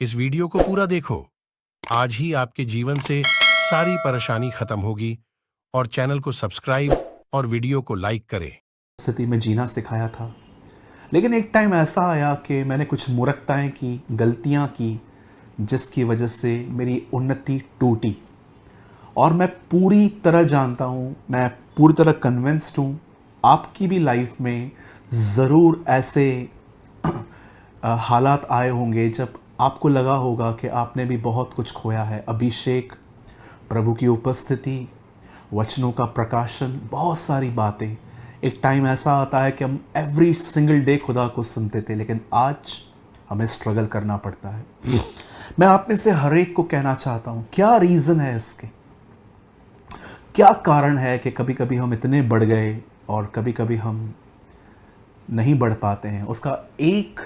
इस वीडियो को पूरा देखो। आज ही आपके जीवन से सारी परेशानी खत्म होगी। और चैनल को सब्सक्राइब और वीडियो को लाइक करें। स्थिति में जीना सिखाया था। लेकिन एक टाइम ऐसा आया कि मैंने कुछ मूर्खताएं की, गलतियां की, जिसकी वजह से मेरी उन्नति टूटी। और मैं पूरी तरह जानता हूँ, मैं पूरी तरह कन्विंस्ड हूँ, आपकी भी लाइफ में ज़रूर ऐसे हालात आए होंगे जब आपको लगा होगा कि आपने भी बहुत कुछ खोया है। अभिषेक, प्रभु की उपस्थिति, वचनों का प्रकाशन, बहुत सारी बातें। एक टाइम ऐसा आता है कि हम एवरी सिंगल डे खुदा को सुनते थे, लेकिन आज हमें स्ट्रगल करना पड़ता है। मैं आप में से हर एक को कहना चाहता हूँ, क्या रीज़न है इसके, क्या कारण है कि कभी कभी हम इतने बढ़ गए और कभी कभी हम नहीं बढ़ पाते हैं। उसका एक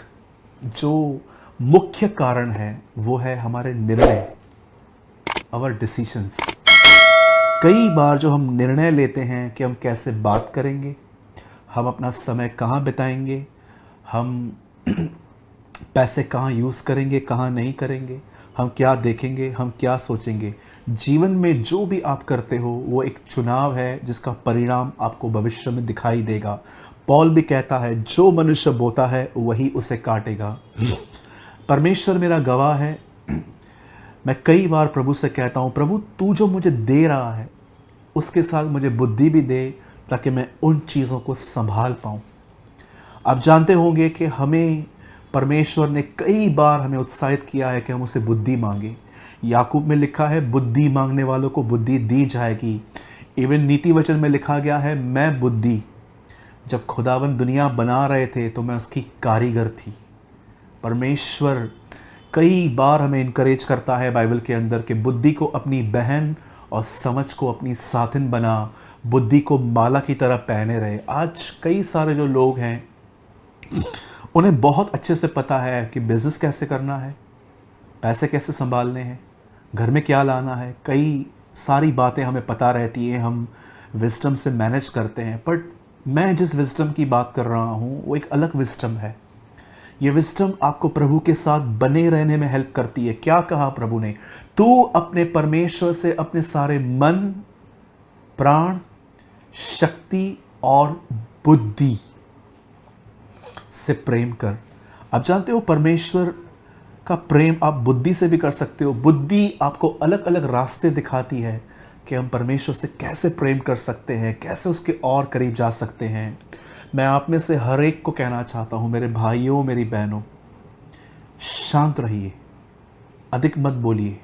जो मुख्य कारण है वो है हमारे निर्णय, आवर डिसीजंस। कई बार जो हम निर्णय लेते हैं कि हम कैसे बात करेंगे, हम अपना समय कहाँ बिताएंगे, हम पैसे कहाँ यूज़ करेंगे, कहाँ नहीं करेंगे, हम क्या देखेंगे, हम क्या सोचेंगे। जीवन में जो भी आप करते हो वो एक चुनाव है जिसका परिणाम आपको भविष्य में दिखाई देगा। पॉल भी कहता है, जो मनुष्य बोता है वही उसे काटेगा। परमेश्वर मेरा गवाह है। मैं कई बार प्रभु से कहता हूँ, प्रभु तू जो मुझे दे रहा है उसके साथ मुझे बुद्धि भी दे, ताकि मैं उन चीज़ों को संभाल पाऊँ। आप जानते होंगे कि हमें परमेश्वर ने कई बार हमें उत्साहित किया है कि हम उसे बुद्धि मांगे। याकूब में लिखा है, बुद्धि मांगने वालों को बुद्धि दी जाएगी। इवन नीति वचन में लिखा गया है, मैं बुद्धि, जब खुदावन दुनिया बना रहे थे तो मैं उसकी कारीगर थी। परमेश्वर कई बार हमें इनकरेज करता है बाइबल के अंदर कि बुद्धि को अपनी बहन और समझ को अपनी साथिन बना, बुद्धि को माला की तरह पहने रहे। आज कई सारे जो लोग हैं उन्हें बहुत अच्छे से पता है कि बिज़नेस कैसे करना है, पैसे कैसे संभालने हैं, घर में क्या लाना है। कई सारी बातें हमें पता रहती हैं, हम विजडम से मैनेज करते हैं। बट मैं जिस विजडम की बात कर रहा हूँ वो एक अलग विजडम है। ये विजडम आपको प्रभु के साथ बने रहने में हेल्प करती है। क्या कहा प्रभु ने, तू अपने परमेश्वर से अपने सारे मन, प्राण, शक्ति और बुद्धि से प्रेम कर। आप जानते हो परमेश्वर का प्रेम आप बुद्धि से भी कर सकते हो। बुद्धि आपको अलग अलग रास्ते दिखाती है कि हम परमेश्वर से कैसे प्रेम कर सकते हैं, कैसे उसके और करीब जा सकते हैं। मैं आप में से हर एक को कहना चाहता हूँ, मेरे भाइयों, मेरी बहनों, शांत रहिए, अधिक मत बोलिए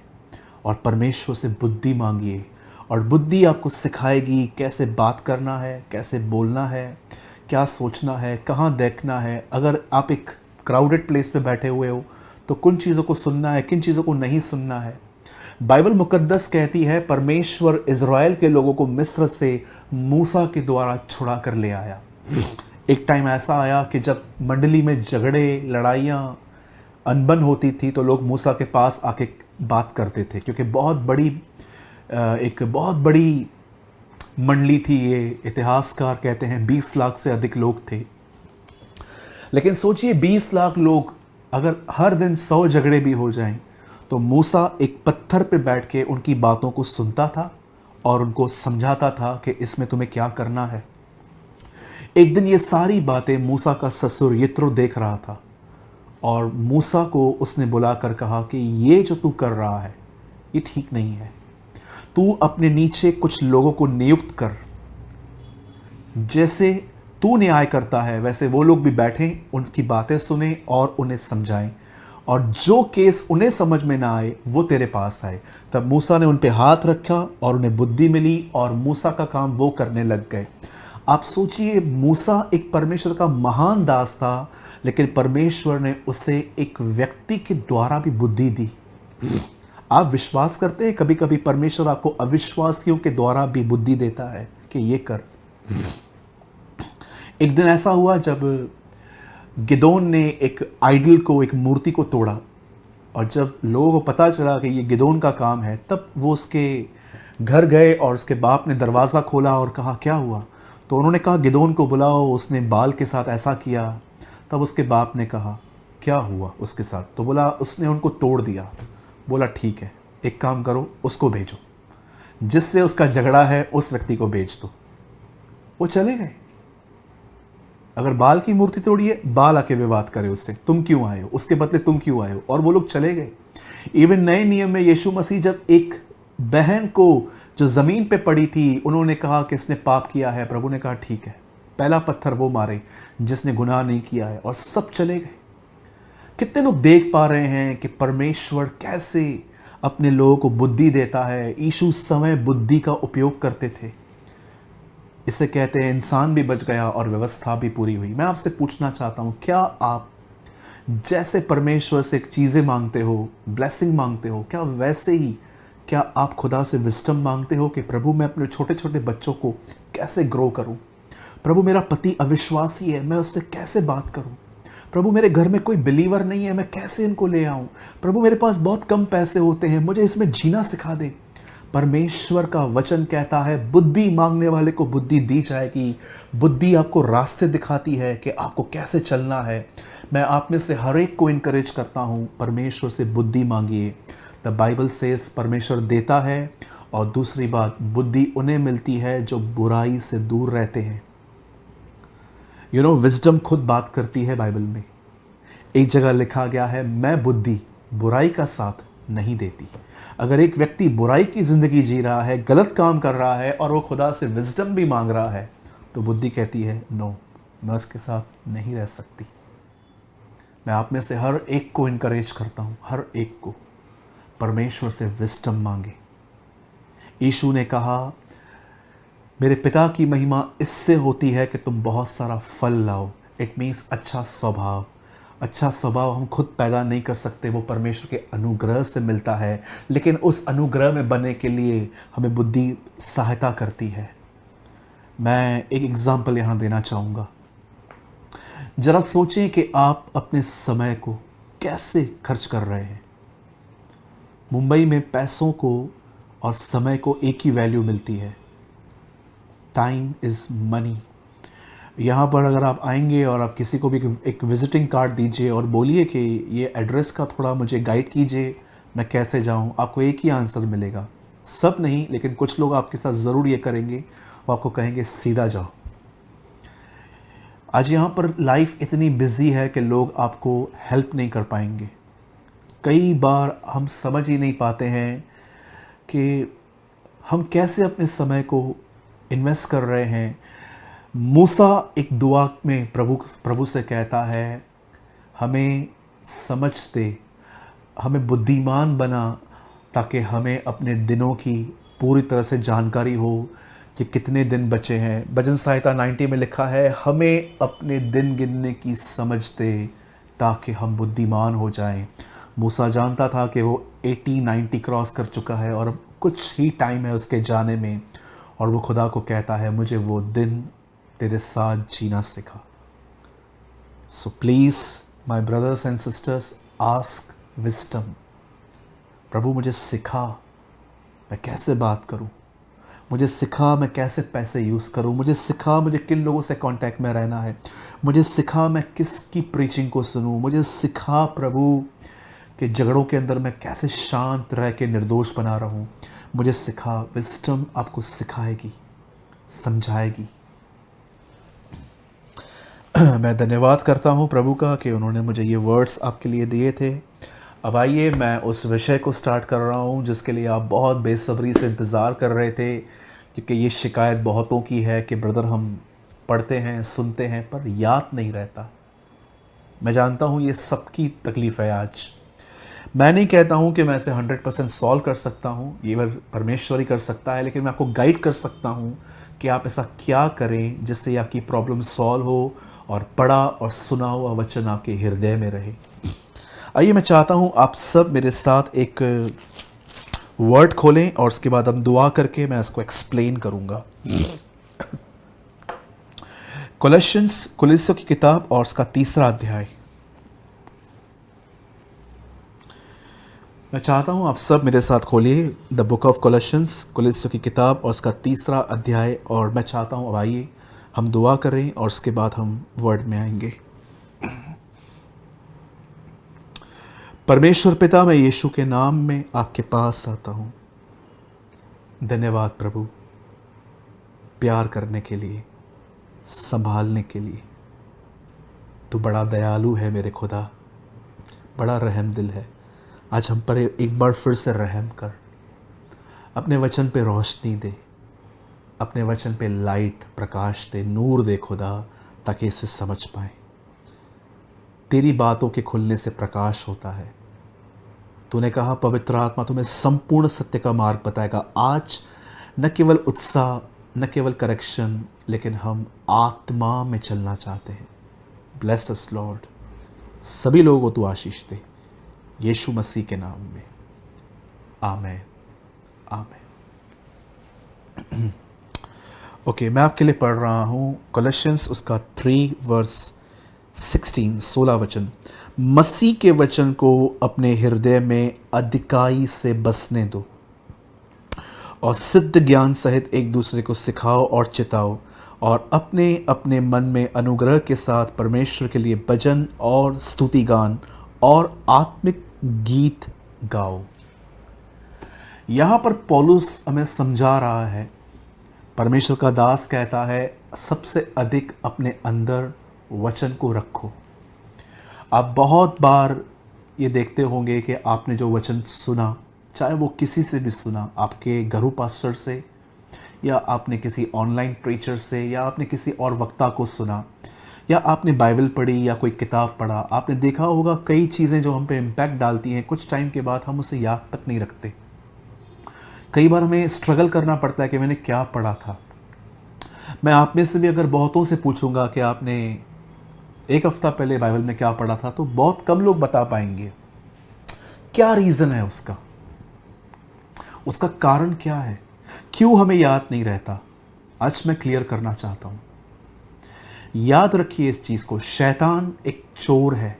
और परमेश्वर से बुद्धि मांगिए। और बुद्धि आपको सिखाएगी कैसे बात करना है, कैसे बोलना है, क्या सोचना है, कहाँ देखना है। अगर आप एक क्राउडेड प्लेस पे बैठे हुए हो तो किन चीज़ों को सुनना है, किन चीज़ों को नहीं सुनना है। बाइबल मुकद्दस कहती है, परमेश्वर इज़राइल के लोगों को मिस्र से मूसा के द्वारा छुड़ा कर ले आया। एक टाइम ऐसा आया कि जब मंडली में झगड़े, लड़ाइयाँ, अनबन होती थी तो लोग मूसा के पास आके बात करते थे, क्योंकि एक बहुत बड़ी मंडली थी। ये इतिहासकार कहते हैं 20 लाख से अधिक लोग थे। लेकिन सोचिए 20 लाख लोग अगर हर दिन 100 झगड़े भी हो जाएं तो मूसा एक पत्थर पे बैठ के उनकी बातों को सुनता था और उनको समझाता था कि इसमें तुम्हें क्या करना है। एक दिन ये सारी बातें मूसा का ससुर यित्रो देख रहा था और मूसा को उसने बुलाकर कहा कि ये जो तू कर रहा है ये ठीक नहीं है। तू अपने नीचे कुछ लोगों को नियुक्त कर, जैसे तू न्याय करता है वैसे वो लोग भी बैठें, उनकी बातें सुने और उन्हें समझाएं, और जो केस उन्हें समझ में ना आए वो तेरे पास आए। तब मूसा ने उन पे हाथ रखा और उन्हें बुद्धि मिली और मूसा का काम वो करने लग गए। आप सोचिए, मूसा एक परमेश्वर का महान दास था, लेकिन परमेश्वर ने उसे एक व्यक्ति के द्वारा भी बुद्धि दी। आप विश्वास करते हैं कभी कभी परमेश्वर आपको अविश्वासियों के द्वारा भी बुद्धि देता है कि ये कर। एक दिन ऐसा हुआ जब गिदोन ने एक आइडल को, एक मूर्ति को तोड़ा, और जब लोगों को पता चला कि ये गिदोन का काम है तब वो उसके घर गए और उसके बाप ने दरवाज़ा खोला और कहा क्या हुआ। तो उन्होंने कहा गिदोन को बुलाओ, उसने बाल के साथ ऐसा किया। तब उसके बाप ने कहा क्या हुआ उसके साथ? तो बोला उसने उनको तोड़ दिया। बोला ठीक है, एक काम करो, उसको भेजो, जिससे उसका झगड़ा है उस व्यक्ति को भेज दो। वो चले गए। अगर बाल की मूर्ति तोड़ी है, बाल आके विवाद करे उससे, तुम क्यों आए हो, उसके बदले तुम क्यों आए हो, और वो लोग चले गए। इवन नए नियम में यीशु मसीह जब एक बहन को जो जमीन पे पड़ी थी, उन्होंने कहा कि इसने पाप किया है, प्रभु ने कहा ठीक है, पहला पत्थर वो मारे जिसने गुनाह नहीं किया है, और सब चले गए। कितने लोग देख पा रहे हैं कि परमेश्वर कैसे अपने लोगों को बुद्धि देता है। यीशु उस समय बुद्धि का उपयोग करते थे। इसे कहते हैं इंसान भी बच गया और व्यवस्था भी पूरी हुई। मैं आपसे पूछना चाहता हूं, क्या आप जैसे परमेश्वर से चीज़ें मांगते हो, ब्लेसिंग मांगते हो, क्या वैसे ही क्या आप खुदा से विजडम मांगते हो कि प्रभु मैं अपने छोटे छोटे बच्चों को कैसे ग्रो करूं? प्रभु मेरा पति अविश्वासी है, मैं उससे कैसे बात करूं? प्रभु मेरे घर में कोई बिलीवर नहीं है, मैं कैसे इनको ले आऊं? प्रभु मेरे पास बहुत कम पैसे होते हैं, मुझे इसमें जीना सिखा दे। परमेश्वर का वचन कहता है बुद्धि मांगने वाले को बुद्धि दी जाएगी। बुद्धि आपको रास्ते दिखाती है कि आपको कैसे चलना है। मैं आप में से हर एक को इनकरेज करता हूँ, परमेश्वर से बुद्धि मांगिए। द बाइबल सेज परमेश्वर देता है, और दूसरी बात, बुद्धि उन्हें मिलती है जो बुराई से दूर रहते हैं। विजडम खुद बात करती है बाइबल में। एक जगह लिखा गया है, मैं बुद्धि बुराई का साथ नहीं देती। अगर एक व्यक्ति बुराई की जिंदगी जी रहा है, गलत काम कर रहा है, और वो खुदा से विजडम भी मांग रहा है, तो बुद्धि कहती है नो, मैं उसके साथ नहीं रह सकती। मैं आप में से हर एक को इनकरेज करता हूं, हर एक को परमेश्वर से विजडम मांगे। यीशु ने कहा, मेरे पिता की महिमा इससे होती है कि तुम बहुत सारा फल लाओ। इट मीन्स अच्छा स्वभाव। अच्छा स्वभाव हम खुद पैदा नहीं कर सकते, वो परमेश्वर के अनुग्रह से मिलता है, लेकिन उस अनुग्रह में बनने के लिए हमें बुद्धि सहायता करती है। मैं एक एग्जाम्पल यहाँ देना चाहूँगा। जरा सोचें कि आप अपने समय को कैसे खर्च कर रहे हैं। मुंबई में पैसों को और समय को एक ही वैल्यू मिलती है, टाइम इज़ मनी। यहाँ पर अगर आप आएंगे और आप किसी को भी एक विजिटिंग कार्ड दीजिए और बोलिए कि ये एड्रेस का थोड़ा मुझे गाइड कीजिए, मैं कैसे जाऊँ, आपको एक ही आंसर मिलेगा। सब नहीं, लेकिन कुछ लोग आपके साथ ज़रूर ये करेंगे, वो आपको कहेंगे सीधा जाओ। आज यहाँ पर लाइफ इतनी बिजी है कि लोग आपको हेल्प नहीं कर पाएंगे। कई बार हम समझ ही नहीं पाते हैं कि हम कैसे अपने समय को इन्वेस्ट कर रहे हैं। मूसा एक दुआ में प्रभु से कहता है, हमें समझ दे, हमें बुद्धिमान बना, ताकि हमें अपने दिनों की पूरी तरह से जानकारी हो कि कितने दिन बचे हैं। भजन संहिता 90 में लिखा है, हमें अपने दिन गिनने की समझ दे ताकि हम बुद्धिमान हो जाएं। मूसा जानता था कि वो 80-90 क्रॉस कर चुका है और अब कुछ ही टाइम है उसके जाने में, और वो खुदा को कहता है, मुझे वो दिन तेरे साथ जीना सिखा। So please my brothers and sisters, ask wisdom. प्रभु मुझे सिखा मैं कैसे बात करूं, मुझे सिखा मैं कैसे पैसे यूज़ करूं, मुझे सिखा मुझे किन लोगों से कांटेक्ट में रहना है, मुझे सिखा मैं किसकी प्रीचिंग को सुनूं, मुझे सिखा प्रभु कि झगड़ों के अंदर मैं कैसे शांत रह के निर्दोष बना रहूं। मुझे सिखा। विजडम आपको सिखाएगी, समझाएगी। मैं धन्यवाद करता हूं प्रभु का कि उन्होंने मुझे ये वर्ड्स आपके लिए दिए थे। अब आइए मैं उस विषय को स्टार्ट कर रहा हूं जिसके लिए आप बहुत बेसब्री से इंतज़ार कर रहे थे, क्योंकि ये शिकायत बहुतों की है कि ब्रदर हम पढ़ते हैं, सुनते हैं, पर याद नहीं रहता। मैं जानता हूं ये सबकी तकलीफ़ है। आज मैं नहीं कहता हूं कि मैं इसे 100% सॉल्व कर सकता हूं, ये परमेश्वर ही कर सकता है, लेकिन मैं आपको गाइड कर सकता हूं कि आप ऐसा क्या करें जिससे आपकी प्रॉब्लम सॉल्व हो और पढ़ा और सुना हुआ वचन आपके हृदय में रहे। आइए मैं चाहता हूं आप सब मेरे साथ एक वर्ड खोलें और उसके बाद हम दुआ करके मैं इसको एक्सप्लेन करूंगा। कुलिस्सियों की किताब और उसका 3रा अध्याय। मैं चाहता हूं आप सब मेरे साथ खोलिए द बुक ऑफ कुलिस्सियों की किताब और उसका 3रा अध्याय, और मैं चाहता हूं अब आइए हम दुआ करें और उसके बाद हम वर्ड में आएंगे। परमेश्वर पिता, मैं यीशु के नाम में आपके पास आता हूँ। धन्यवाद प्रभु, प्यार करने के लिए, संभालने के लिए। तू बड़ा दयालु है मेरे खुदा, बड़ा रहम दिल है। आज हम पर एक बार फिर से रहम कर, अपने वचन पे रोशनी दे, अपने वचन पे लाइट प्रकाश दे, नूर दे खुदा, ताकि इसे समझ पाए। तेरी बातों के खुलने से प्रकाश होता है। तूने कहा पवित्र आत्मा तुम्हें संपूर्ण सत्य का मार्ग बताएगा। आज न केवल उत्साह, न केवल करेक्शन, लेकिन हम आत्मा में चलना चाहते हैं। Bless us Lord. सभी लोगों को तू आशीष दे, यीशु मसीह के नाम में, आमेन, आमेन। ओके, मैं आपके लिए पढ़ रहा हूँ कोलोसियंस उसका 3 वर्स 16 वचन। मसीह के वचन को अपने हृदय में अधिकाई से बसने दो और सिद्ध ज्ञान सहित एक दूसरे को सिखाओ और चिताओ, और अपने अपने मन में अनुग्रह के साथ परमेश्वर के लिए भजन और स्तुति गान और आत्मिक गीत गाओ। यहाँ पर पौलुस हमें समझा रहा है, परमेश्वर का दास कहता है सबसे अधिक अपने अंदर वचन को रखो। आप बहुत बार ये देखते होंगे कि आपने जो वचन सुना, चाहे वो किसी से भी सुना, आपके घरू पास्टर से, या आपने किसी ऑनलाइन प्रीचर से, या आपने किसी और वक्ता को सुना, या आपने बाइबल पढ़ी या कोई किताब पढ़ा, आपने देखा होगा कई चीज़ें जो हम पे इम्पैक्ट डालती हैं, कुछ टाइम के बाद हम उसे याद तक नहीं रखते। कई बार हमें स्ट्रगल करना पड़ता है कि मैंने क्या पढ़ा था। मैं आप में से भी अगर बहुतों से पूछूंगा कि आपने एक हफ्ता पहले बाइबल में क्या पढ़ा था, तो बहुत कम लोग बता पाएंगे। क्या रीज़न है उसका? उसका कारण क्या है? क्यों हमें याद नहीं रहता? आज मैं क्लियर करना चाहता हूं। याद रखिए इस चीज को, शैतान एक चोर है।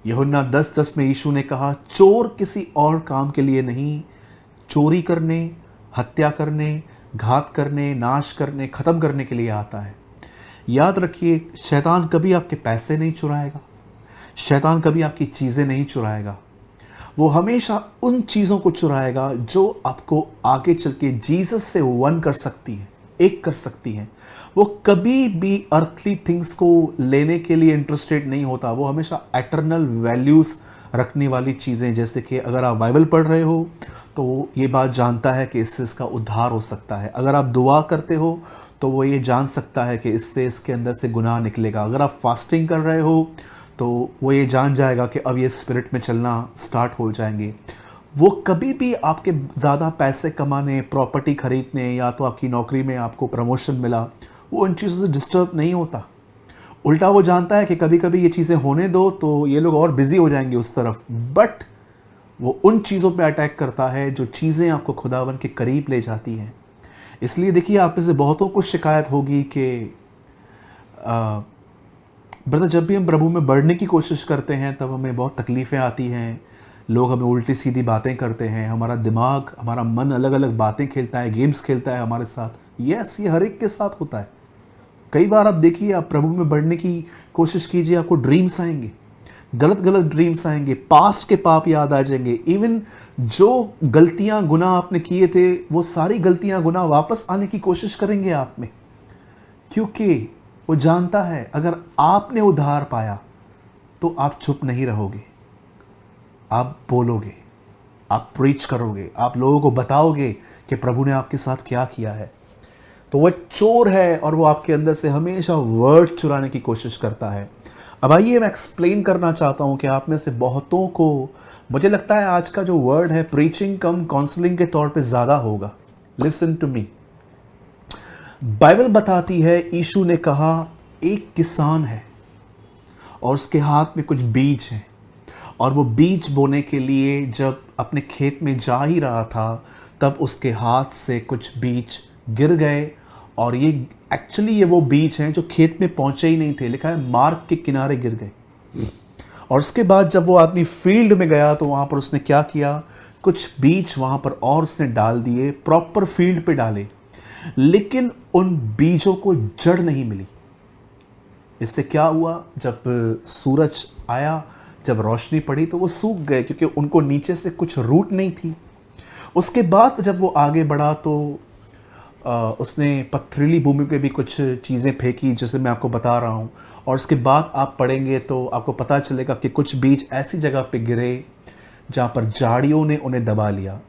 यूहन्ना 10:10 में यीशु ने कहा, चोर किसी और काम के लिए नहीं, चोरी करने, हत्या करने, घात करने, नाश करने, खत्म करने के लिए आता है। याद रखिए, शैतान कभी आपके पैसे नहीं चुराएगा, शैतान कभी आपकी चीज़ें नहीं चुराएगा। वो हमेशा उन चीज़ों को चुराएगा जो आपको आगे चल के जीसस से वन कर सकती है, एक कर सकती हैं। वो कभी भी अर्थली थिंग्स को लेने के लिए इंटरेस्टेड नहीं होता। वो हमेशा एटर्नल वैल्यूज़ रखने वाली चीज़ें, जैसे कि अगर आप बाइबल पढ़ रहे हो तो ये बात जानता है कि इससे इसका उद्धार हो सकता है। अगर आप दुआ करते हो तो वो ये जान सकता है कि इससे इसके अंदर से गुनाह निकलेगा। अगर आप फास्टिंग कर रहे हो तो वो ये जान जाएगा कि अब ये स्पिरिट में चलना स्टार्ट हो जाएंगे। वो कभी भी आपके ज़्यादा पैसे कमाने, प्रॉपर्टी खरीदने, या तो आपकी नौकरी में आपको प्रमोशन मिला, वो इन चीज़ों से डिस्टर्ब नहीं होता। उल्टा वो जानता है कि कभी कभी ये चीज़ें होने दो तो ये लोग और बिजी हो जाएंगे उस तरफ, बट वो उन चीज़ों पे अटैक करता है जो चीज़ें आपको खुदावन के करीब ले जाती हैं। इसलिए देखिए, आप में से बहुतों को शिकायत होगी कि ब्रदर, जब भी हम प्रभु में बढ़ने की कोशिश करते हैं तब हमें बहुत तकलीफ़ें आती हैं, लोग हमें उल्टी सीधी बातें करते हैं, हमारा दिमाग, हमारा मन अलग अलग बातें खेलता है, गेम्स खेलता है हमारे साथ। यस, ये हर एक के साथ होता है। कई बार आप देखिए, आप प्रभु में बढ़ने की कोशिश कीजिए, आपको ड्रीम्स आएंगे, गलत गलत ड्रीम्स आएंगे, पास्ट के पाप याद आ जाएंगे। इवन जो गलतियां गुनाह आपने किए थे, वो सारी गलतियां गुनाह वापस आने की कोशिश करेंगे आप में, क्योंकि वो जानता है अगर आपने उद्धार पाया तो आप चुप नहीं रहोगे, आप बोलोगे, आप प्रीच करोगे, आप लोगों को बताओगे कि प्रभु ने आपके साथ क्या किया है। तो वह चोर है और वो आपके अंदर से हमेशा वर्ड चुराने की कोशिश करता है। अब आइए, मैं एक्सप्लेन करना चाहता हूं कि आप में से बहुतों को, मुझे लगता है आज का जो वर्ड है प्रीचिंग कम काउंसलिंग के तौर पे ज़्यादा होगा। Listen to me. बाइबल बताती है, यीशु ने कहा एक किसान है और उसके हाथ में कुछ बीज हैं, और वो बीज बोने के लिए जब अपने खेत में जा ही रहा था तब उसके हाथ से कुछ बीज गिर गए, और ये एक्चुअली ये वो बीज हैं जो खेत में पहुंचे ही नहीं थे। लिखा है मार्ग के किनारे गिर गए। और उसके बाद जब वो आदमी फील्ड में गया तो वहाँ पर उसने क्या किया, कुछ बीज वहाँ पर और उसने डाल दिए, प्रॉपर फील्ड पे डाले, लेकिन उन बीजों को जड़ नहीं मिली। इससे क्या हुआ, जब सूरज आया जब रोशनी पड़ी तो वो सूख गए क्योंकि उनको नीचे से कुछ रूट नहीं थी। उसके बाद जब वो आगे बढ़ा तो उसने पथरीली भूमि पे भी कुछ चीज़ें फेंकी जैसे मैं आपको बता रहा हूँ। और उसके बाद आप पढ़ेंगे तो आपको पता चलेगा कि कुछ बीज ऐसी जगह पे गिरे जहाँ पर झाड़ियों ने उन्हें दबा लिया।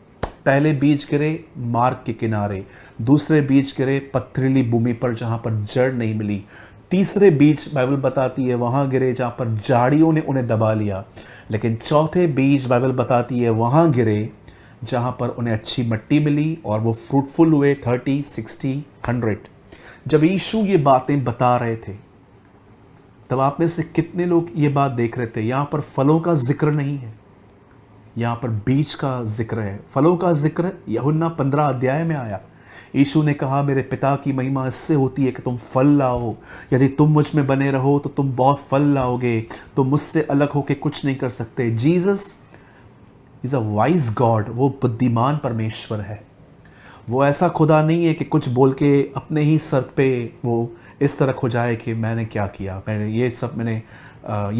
पहले बीज गिरे मार्ग के किनारे, दूसरे बीज गिरे पथरीली भूमि पर जहाँ पर जड़ नहीं मिली, तीसरे बीज बाइबल बताती है वहाँ गिरे जहाँ पर झाड़ियों ने उन्हें दबा लिया, लेकिन चौथे बीज बाइबल बताती है वहाँ गिरे जहाँ पर उन्हें अच्छी मिट्टी मिली और वो फ्रूटफुल हुए 30, 60, 100। जब यीशु ये बातें बता रहे थे तब आप में से कितने लोग ये बात देख रहे थे? यहाँ पर फलों का जिक्र नहीं है, यहाँ पर बीज का जिक्र है। फलों का जिक्र यूहन्ना 15 अध्याय में आया। यीशु ने कहा मेरे पिता की महिमा इससे होती है कि तुम फल लाओ, यदि तुम मुझ में बने रहो तो तुम बहुत फल लाओगे, तुम मुझसे अलग होकर कुछ नहीं कर सकते। Jesus is a wise God, वो बुद्धिमान परमेश्वर है। वो ऐसा खुदा नहीं है कि कुछ बोल के अपने ही सर पे वो इस तरह हो जाए कि मैंने क्या किया, ये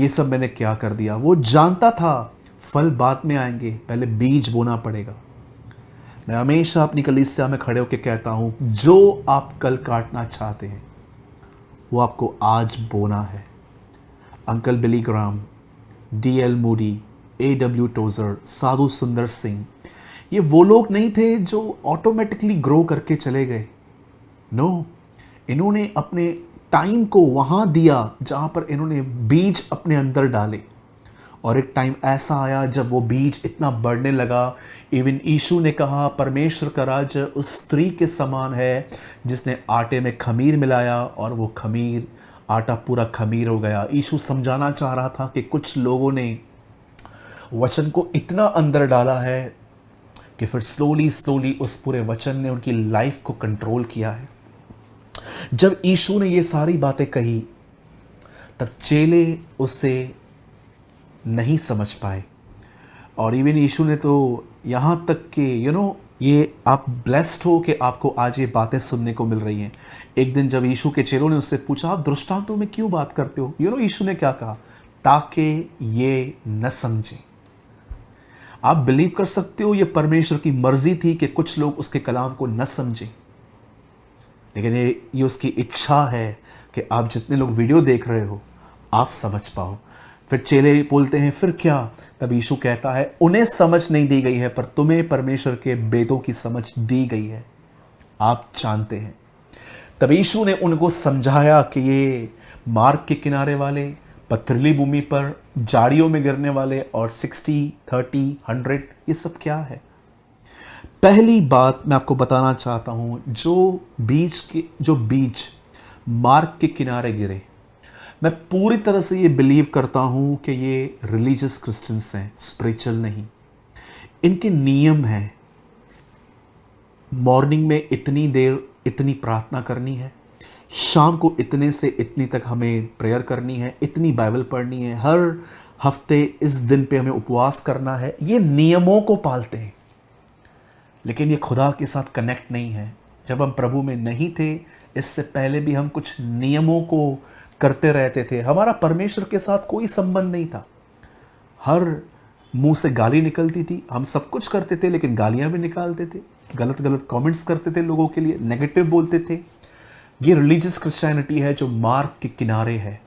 सब मैंने क्या कर दिया। वो जानता था फल बाद में आएंगे, पहले बीज बोना पड़ेगा। मैं हमेशा अपनी कलीसिया में खड़े होकर कहता हूँ जो आप कल काटना चाहते हैं वो आपको आज बोना है। अंकल बिली ग्राम, D.L. Moody, A.W. टोजर, साधु सुंदर सिंह, ये वो लोग नहीं थे जो ऑटोमेटिकली ग्रो करके चले गए। नो, इन्होंने अपने टाइम को वहाँ दिया जहाँ पर इन्होंने बीज अपने अंदर डाले। और एक टाइम ऐसा आया जब वो बीज इतना बढ़ने लगा, इवन यीशु ने कहा परमेश्वर का राज्य उस स्त्री के समान है जिसने आटे में खमीर मिलाया और वो खमीर, आटा पूरा खमीर हो गया। यीशु समझाना चाह रहा था कि कुछ लोगों ने वचन को इतना अंदर डाला है कि फिर स्लोली उस पूरे वचन ने उनकी लाइफ को कंट्रोल किया है। जब यीशु ने ये सारी बातें कही तब चेले उससे नहीं समझ पाए। और इवन यीशु ने तो यहाँ तक कि ये आप ब्लेस्ड हो कि आपको आज ये बातें सुनने को मिल रही हैं। एक दिन जब यीशु के चेलों ने उससे पूछा आप दृष्टांतों में क्यों बात करते हो, यीशु ने क्या कहा? ताकि ये न समझें। आप बिलीव कर सकते हो ये परमेश्वर की मर्जी थी कि कुछ लोग उसके कलाम को न समझें, लेकिन ये उसकी इच्छा है कि आप जितने लोग वीडियो देख रहे हो आप समझ पाओ। फिर चेले बोलते हैं फिर क्या? तब यीशु कहता है उन्हें समझ नहीं दी गई है पर तुम्हें परमेश्वर के वेदों की समझ दी गई है, आप जानते हैं। तब यीशु ने उनको समझाया कि ये मार्ग के किनारे वाले, पथरीली भूमि पर, झाड़ियों में गिरने वाले और 60, 30, 100 ये सब क्या है। पहली बात मैं आपको बताना चाहता हूं, जो बीज मार्ग के किनारे गिरे, मैं पूरी तरह से ये बिलीव करता हूं कि ये रिलीजियस क्रिश्चियंस हैं, स्पिरिचुअल नहीं। इनके नियम हैं, मॉर्निंग में इतनी देर इतनी प्रार्थना करनी है, शाम को इतने से इतनी तक हमें प्रेयर करनी है, इतनी बाइबल पढ़नी है, हर हफ्ते इस दिन पे हमें उपवास करना है। ये नियमों को पालते हैं, लेकिन ये खुदा के साथ कनेक्ट नहीं है। जब हम प्रभु में नहीं थे, इससे पहले भी हम कुछ नियमों को करते रहते थे। हमारा परमेश्वर के साथ कोई संबंध नहीं था। हर मुंह से गाली निकलती थी, हम सब कुछ करते थे लेकिन गालियां भी निकालते थे, गलत कमेंट्स करते थे, लोगों के लिए नेगेटिव बोलते थे। ये रिलीजियस क्रिश्चियनिटी है जो मार्ग के किनारे है,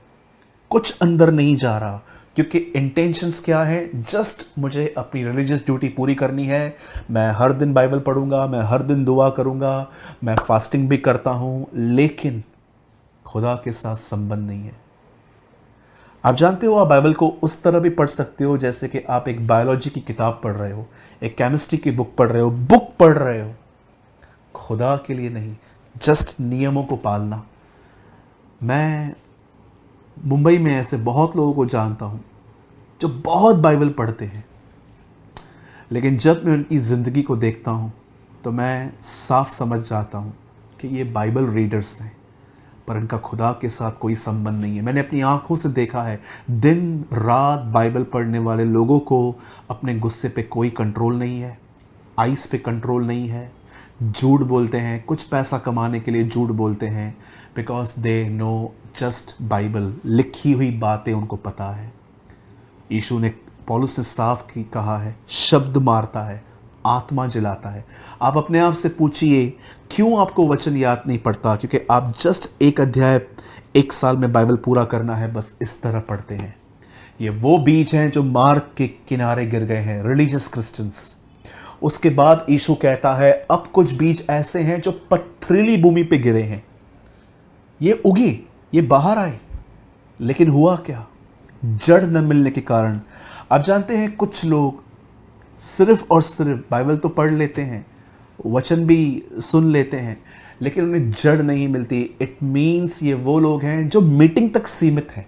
कुछ अंदर नहीं जा रहा। क्योंकि इंटेंशंस क्या है? जस्ट मुझे अपनी रिलीजियस ड्यूटी पूरी करनी है, मैं हर दिन बाइबल पढ़ूंगा, मैं हर दिन दुआ करूंगा, मैं फास्टिंग भी करता हूं, लेकिन खुदा के साथ संबंध नहीं है। आप जानते हो, आप बाइबल को उस तरह भी पढ़ सकते हो जैसे कि आप एक बायोलॉजी की किताब पढ़ रहे हो, एक केमिस्ट्री की बुक पढ़ रहे हो, खुदा के लिए नहीं, जस्ट नियमों को पालना। मैं मुंबई में ऐसे बहुत लोगों को जानता हूं जो बहुत बाइबल पढ़ते हैं, लेकिन जब मैं उनकी ज़िंदगी को देखता हूं तो मैं साफ समझ जाता हूं कि ये बाइबल रीडर्स हैं पर इनका खुदा के साथ कोई संबंध नहीं है। मैंने अपनी आंखों से देखा है, दिन रात बाइबल पढ़ने वाले लोगों को अपने गुस्से पे कोई कंट्रोल नहीं है, आइस पे कंट्रोल नहीं है, झूठ बोलते हैं, कुछ पैसा कमाने के लिए झूठ बोलते हैं, because they know just Bible, लिखी हुई बातें उनको पता है। यीशु ने, पौलुस ने साफ की कहा है, शब्द मारता है, आत्मा जलाता है। आप अपने आप से पूछिए क्यों आपको वचन याद नहीं पड़ता? क्योंकि आप जस्ट एक अध्याय एक साल में बाइबल पूरा करना है, बस इस तरह पढ़ते हैं। ये वो बीज हैं जो मार्ग के किनारे गिर गए हैं, रिलीजियस क्रिश्चियंस। उसके बाद यीशु कहता है अब कुछ बीज ऐसे हैं जो पथरीली भूमि पे गिरे हैं। ये उगे, ये बाहर आए, लेकिन हुआ क्या? जड़ न मिलने के कारण। आप जानते हैं कुछ लोग सिर्फ और सिर्फ बाइबल तो पढ़ लेते हैं, वचन भी सुन लेते हैं, लेकिन उन्हें जड़ नहीं मिलती। इट मीन्स ये वो लोग हैं जो मीटिंग तक सीमित हैं।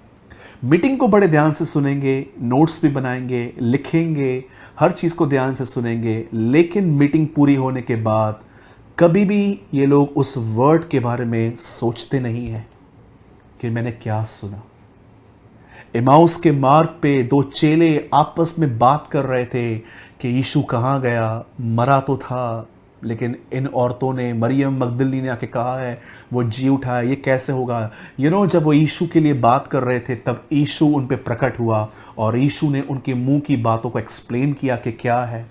मीटिंग को बड़े ध्यान से सुनेंगे, नोट्स भी बनाएंगे, लिखेंगे, हर चीज़ को ध्यान से सुनेंगे, लेकिन मीटिंग पूरी होने के बाद कभी भी ये लोग उस वर्ड के बारे में सोचते नहीं हैं कि मैंने क्या सुना। इमाउस के मार्ग पे दो चेले आपस में बात कर रहे थे कि यीशु कहाँ गया, मरा तो था, लेकिन इन औरतों ने, मरियम मगदली ने आके कहा है वो जी उठा है, ये कैसे होगा? जब वो यीशु के लिए बात कर रहे थे तब यीशु उन पे प्रकट हुआ और यीशु ने उनके मुंह की बातों को एक्सप्लेन किया कि क्या है।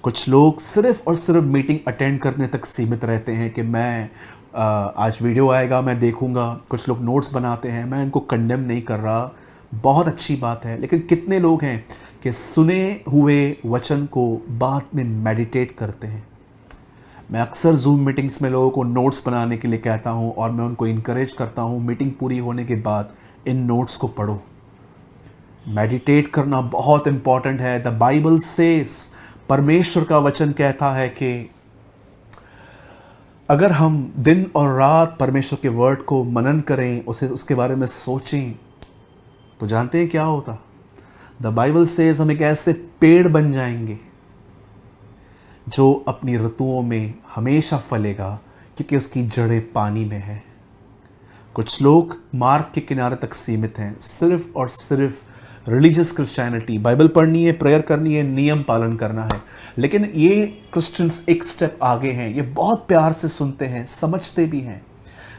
कुछ लोग सिर्फ और सिर्फ मीटिंग अटेंड करने तक सीमित रहते हैं कि मैं आज वीडियो आएगा मैं देखूंगा। कुछ लोग नोट्स बनाते हैं, मैं इनको कंडेम नहीं कर रहा, बहुत अच्छी बात है, लेकिन कितने लोग हैं कि सुने हुए वचन को बाद में मेडिटेट करते हैं? मैं अक्सर जूम मीटिंग्स में लोगों को नोट्स बनाने के लिए कहता हूं और मैं उनको इनकरेज करता हूं मीटिंग पूरी होने के बाद इन नोट्स को पढ़ो। मेडिटेट करना बहुत इंपॉर्टेंट है। द बाइबल सेज, परमेश्वर का वचन कहता है कि अगर हम दिन और रात परमेश्वर के वर्ड को मनन करें, उसके बारे में सोचें, तो जानते हैं क्या होता? द बाइबल सेज हम एक ऐसे पेड़ बन जाएंगे जो अपनी ऋतुओं में हमेशा फलेगा, क्योंकि उसकी जड़ें पानी में है। कुछ लोग मार्ग के किनारे तक सीमित हैं, सिर्फ और सिर्फ रिलीजियस क्रिश्चियनिटी, बाइबल पढ़नी है, प्रेयर करनी है, नियम पालन करना है। लेकिन ये क्रिश्चियंस एक स्टेप आगे हैं, ये बहुत प्यार से सुनते हैं, समझते भी हैं,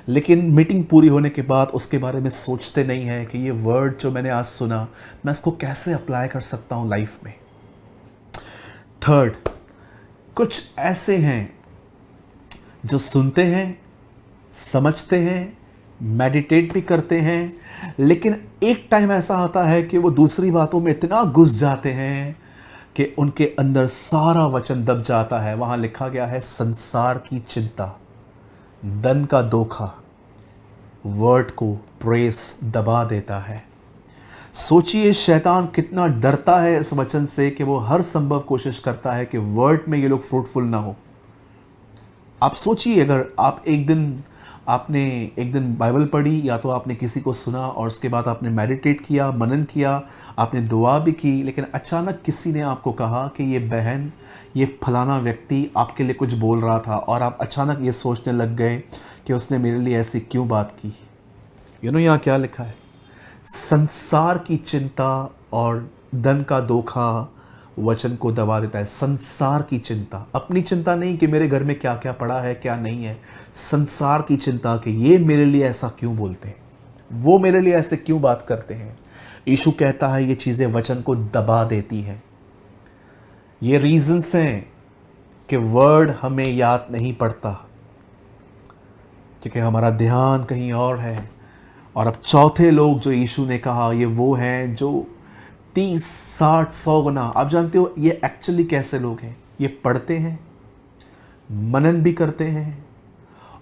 लेकिन मीटिंग पूरी होने के बाद उसके बारे में सोचते नहीं हैं कि ये वर्ड जो मैंने आज सुना, मैं इसको कैसे अप्लाई कर सकता हूँ लाइफ में। थर्ड, कुछ ऐसे हैं जो सुनते हैं, समझते हैं, मेडिटेट भी करते हैं, लेकिन एक टाइम ऐसा आता है कि वो दूसरी बातों में इतना घुस जाते हैं कि उनके अंदर सारा वचन दब जाता है। वहाँ लिखा गया है संसार की चिंता, धन का धोखा वर्ड को प्रेस दबा देता है। सोचिए शैतान कितना डरता है इस वचन से कि वो हर संभव कोशिश करता है कि वर्ड में ये लोग फ्रूटफुल ना हो। आप सोचिए, अगर आपने एक दिन बाइबल पढ़ी, या तो आपने किसी को सुना और उसके बाद आपने मेडिटेट किया, मनन किया, आपने दुआ भी की, लेकिन अचानक किसी ने आपको कहा कि ये बहन, ये फलाना व्यक्ति आपके लिए कुछ बोल रहा था और आप अचानक ये सोचने लग गए कि उसने मेरे लिए ऐसी क्यों बात की। यहाँ क्या लिखा है? संसार की चिंता और धन का धोखा वचन को दबा देता है। संसार की चिंता, अपनी चिंता नहीं कि मेरे घर में क्या क्या पड़ा है, क्या नहीं है। संसार की चिंता कि ये मेरे लिए ऐसा क्यों बोलते हैं, वो मेरे लिए ऐसे क्यों बात करते हैं। यीशु कहता है ये चीज़ें वचन को दबा देती हैं। ये रीजंस हैं कि वर्ड हमें याद नहीं पड़ता, क्योंकि हमारा ध्यान कहीं और है। और अब चौथे लोग जो यीशु ने कहा, ये वो हैं जो 30, 60, 100 गुना। आप जानते हो ये एक्चुअली कैसे लोग हैं? ये पढ़ते हैं, मनन भी करते हैं,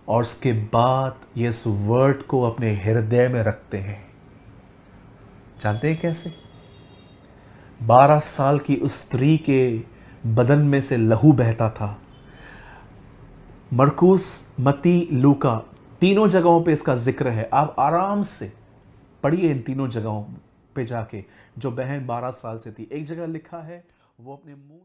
और उसके बाद ये इस वर्ड को अपने हृदय में रखते हैं। जानते हैं कैसे? 12 साल की उस स्त्री के बदन में से लहू बहता था। मरकुस, मती, लूका, तीनों जगहों पे इसका जिक्र है। आप आराम से पढ़िए इन तीनों जगहों पे जाके। जो बहन 12 साल से थी, एक जगह लिखा है वो अपने मुंह